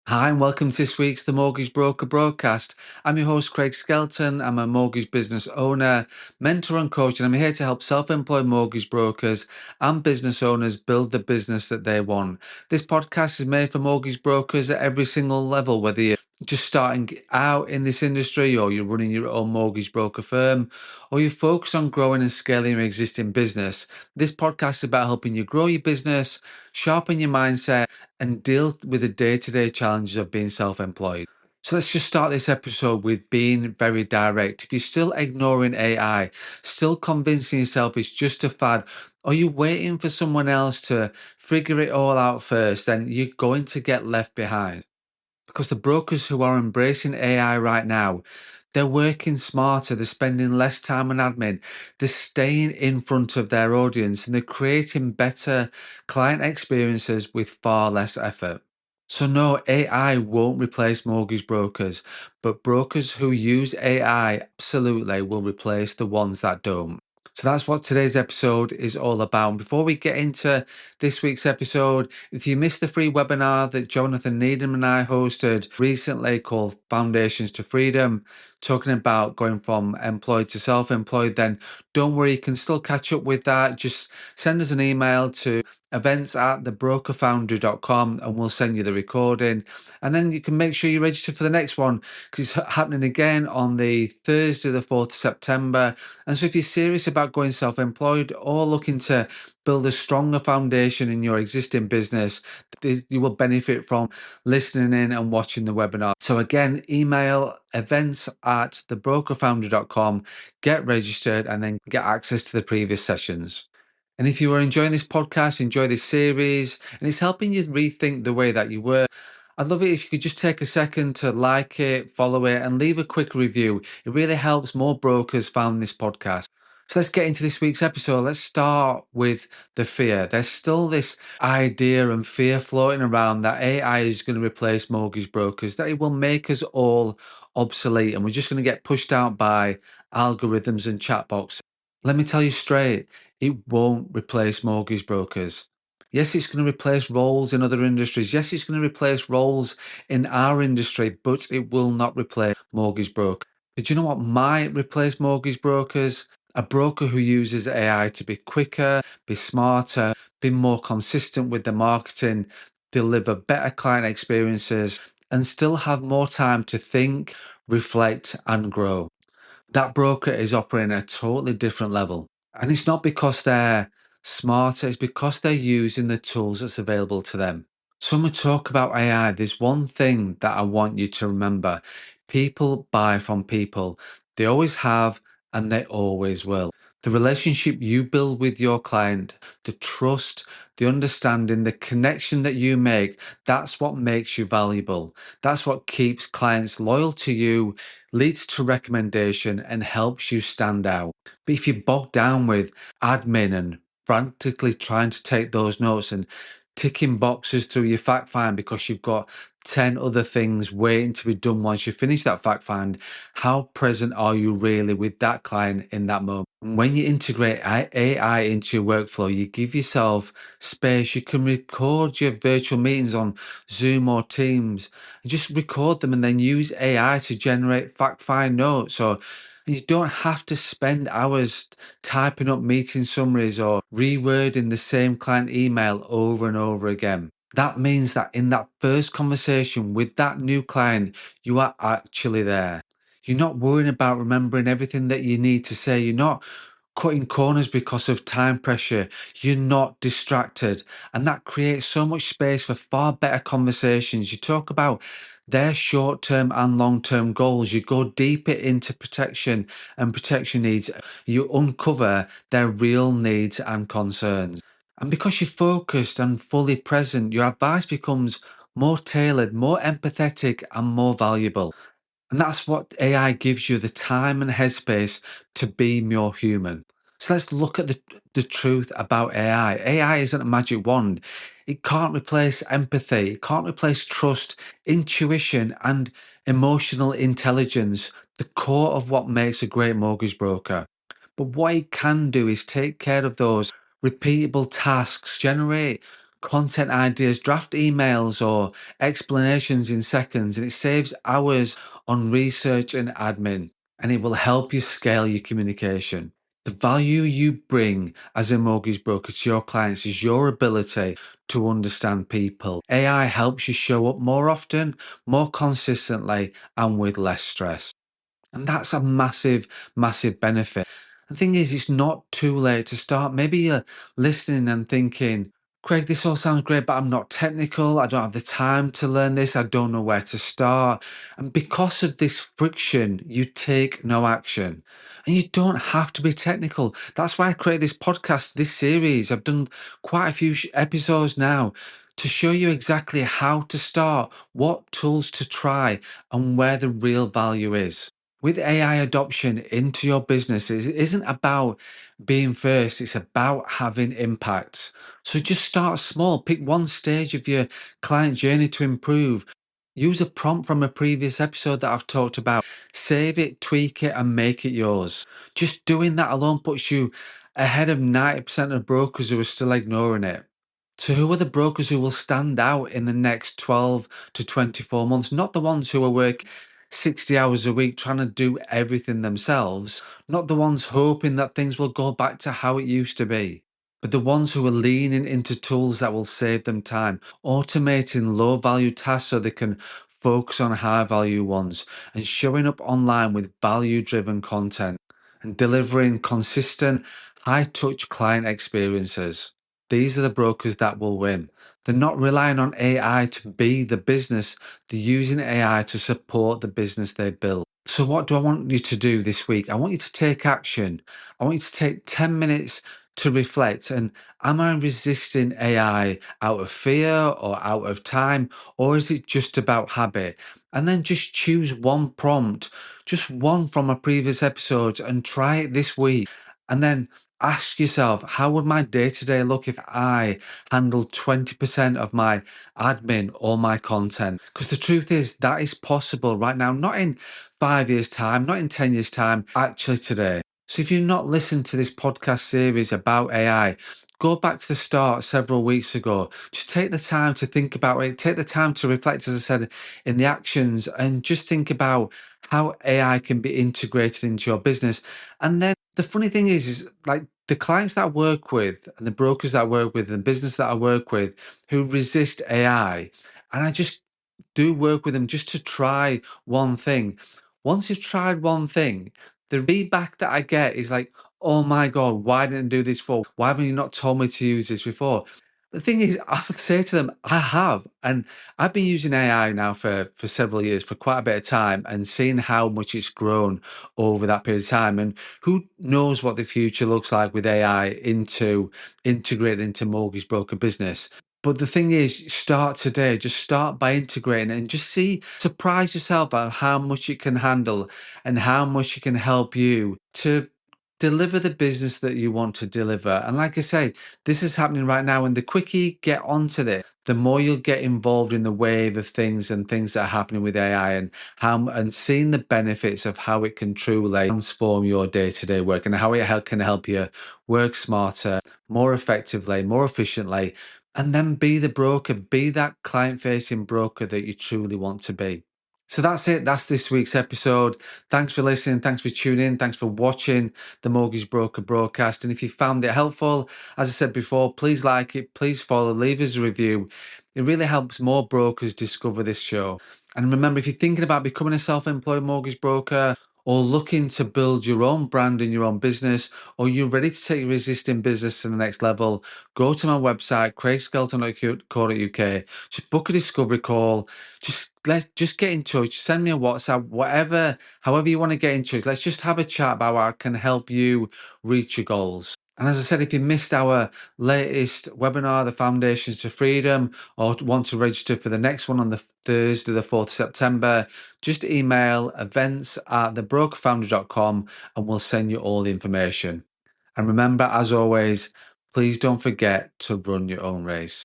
Hi, and welcome to this week's The Mortgage Broker Broadcast. I'm your host, Craig Skelton. I'm a mortgage business owner, mentor, and coach, and I'm here to help self employed mortgage brokers and business owners build the business that they want. This podcast is made for mortgage brokers at every single level, whether you're just starting out in this industry, or you're running your own mortgage broker firm, or you focus on growing and scaling your existing business. This podcast is about helping you grow your business, sharpen your mindset, and deal with the day-to-day challenges of being self-employed. So let's just start this episode with being very direct. If you're still ignoring AI, still convincing yourself it's just a fad, or you're waiting for someone else to figure it all out first, then you're going to get left behind. Because the brokers who are embracing AI right now, they're working smarter, they're spending less time on admin, they're staying in front of their audience, and they're creating better client experiences with far less effort. So, no, AI won't replace mortgage brokers, but brokers who use AI absolutely will replace the ones that don't. So that's what today's episode is all about. And before we get into this week's episode, if you missed the free webinar that Jonathan Needham and I hosted recently called Foundations to Freedom, talking about going from employed to self-employed, then don't worry, you can still catch up with that. Just send us an email to events@thebrokerfoundry.com and we'll send you the recording. And then you can make sure you register for the next one because it's happening again on the Thursday, the 4th of September. And so if you're serious about going self-employed or looking to build a stronger foundation in your existing business, you will benefit from listening in and watching the webinar. So again, email events@thebrokerfoundry.com, get registered, and then get access to the previous sessions. And if you are enjoying this podcast, enjoy this series, and it's helping you rethink the way that you work, I'd love it if you could just take a second to like it, follow it, and leave a quick review. It really helps more brokers find this podcast. So let's get into this week's episode. Let's start with the fear. There's still this idea and fear floating around that AI is going to replace mortgage brokers, that it will make us all obsolete, and we're just going to get pushed out by algorithms and chatbots. Let me tell you straight, it won't replace mortgage brokers. Yes, it's going to replace roles in other industries. Yes, it's going to replace roles in our industry, but it will not replace mortgage brokers. But you know what might replace mortgage brokers? A broker who uses AI to be quicker, be smarter, be more consistent with the marketing, deliver better client experiences, and still have more time to think, reflect, and grow. That broker is operating at a totally different level. And it's not because they're smarter, it's because they're using the tools that's available to them. So when we talk about AI, there's one thing that I want you to remember. People buy from people. They always have and they always will. The relationship you build with your client, the trust, the understanding, the connection that you make, that's what makes you valuable. That's what keeps clients loyal to you, leads to recommendation, and helps you stand out. But if you're bogged down with admin and frantically trying to take those notes and ticking boxes through your fact find because you've got 10 other things waiting to be done once you finish that fact find, how present are you really with that client in that moment? When you integrate AI into your workflow, you give yourself space. You can record your virtual meetings on Zoom or Teams and just record them and then use AI to generate fact find notes. Or you don't have to spend hours typing up meeting summaries or rewording the same client email over and over again. That means that in that first conversation with that new client, you are actually there. You're not worrying about remembering everything that you need to say. You're not cutting corners because of time pressure. You're not distracted. And that creates so much space for far better conversations. You talk about their short term and long term goals. You go deeper into protection and protection needs. You uncover their real needs and concerns. And because you're focused and fully present, your advice becomes more tailored, more empathetic, and more valuable. And that's what AI gives you, the time and headspace to be more human. So let's look at the truth about AI. AI isn't a magic wand. It can't replace empathy. It can't replace trust, intuition, and emotional intelligence, the core of what makes a great mortgage broker. But what it can do is take care of those repeatable tasks, generate content ideas, draft emails, or explanations in seconds, and it saves hours on research and admin, and it will help you scale your communication. The value you bring as a mortgage broker to your clients is your ability to understand people. AI helps you show up more often, more consistently, and with less stress. And that's a massive, massive benefit. The thing is, it's not too late to start. Maybe you're listening and thinking, Craig, this all sounds great, but I'm not technical. I don't have the time to learn this. I don't know where to start. And because of this friction, you take no action. And you don't have to be technical. That's why I created this podcast, this series. I've done quite a few episodes now to show you exactly how to start, what tools to try, and where the real value is. With AI adoption into your business, it isn't about being first, it's about having impact. So just start small, pick one stage of your client journey to improve. Use a prompt from a previous episode that I've talked about. Save it, tweak it, and make it yours. Just doing that alone puts you ahead of 90% of brokers who are still ignoring it. So, who are the brokers who will stand out in the next 12 to 24 months? Not the ones who are working 60 hours a week trying to do everything themselves, not the ones hoping that things will go back to how it used to be, but the ones who are leaning into tools that will save them time, automating low value tasks so they can focus on high value ones, and showing up online with value driven content and delivering consistent, high touch client experiences. These are the brokers that will win. They're not relying on AI to be the business, they're using AI to support the business they build. So, what do I want you to do this week? I want you to take action. I want you to take 10 minutes to reflect. And am I resisting AI out of fear or out of time? Or is it just about habit? And then just choose one prompt, just one from a previous episode, and try it this week. And then ask yourself, how would my day to day look if I handled 20% of my admin or my content? Because the truth is, that is possible right now, not in 5 years' time, not in 10 years' time, actually today. So if you've not listened to this podcast series about AI, go back to the start several weeks ago. Just take the time to think about it, take the time to reflect, as I said, in the actions, and just think about how AI can be integrated into your business. And then the funny thing is like the clients that I work with and the brokers that I work with and the business that I work with who resist AI, and I just do work with them just to try one thing. Once you've tried one thing, the feedback that I get is like, oh my God, why didn't I do this before? Why haven't you not told me to use this before? The thing is, I would say to them, I have. And I've been using AI now for several years, for quite a bit of time, and seeing how much it's grown over that period of time. And who knows what the future looks like with AI integrated into mortgage broker business. But the thing is, start today. Just start by integrating it and just see, surprise yourself at how much it can handle and how much it can help you to deliver the business that you want to deliver. And like I say, this is happening right now. And the quicker you get onto this, the more you'll get involved in the wave of things and things that are happening with AI and seeing the benefits of how it can truly transform your day-to-day work and how it can help you work smarter, more effectively, more efficiently, and then be the broker, be that client-facing broker that you truly want to be. So that's it. That's this week's episode. Thanks for listening. Thanks for tuning in. Thanks for watching the Mortgage Broker broadcast. And if you found it helpful, as I said before, please like it, please follow, leave us a review. It really helps more brokers discover this show. And remember, if you're thinking about becoming a self-employed mortgage broker or looking to build your own brand in your own business, or you're ready to take your existing business to the next level, go to my website, craigskelton.co.uk, just book a discovery call. Just get in touch, send me a WhatsApp, however you want to get in touch. Let's just have a chat about how I can help you reach your goals. And as I said, if you missed our latest webinar, The Foundations to Freedom, or want to register for the next one on the Thursday, the 4th of September, just email events@thebrokerfounder.com and we'll send you all the information. And remember, as always, please don't forget to run your own race.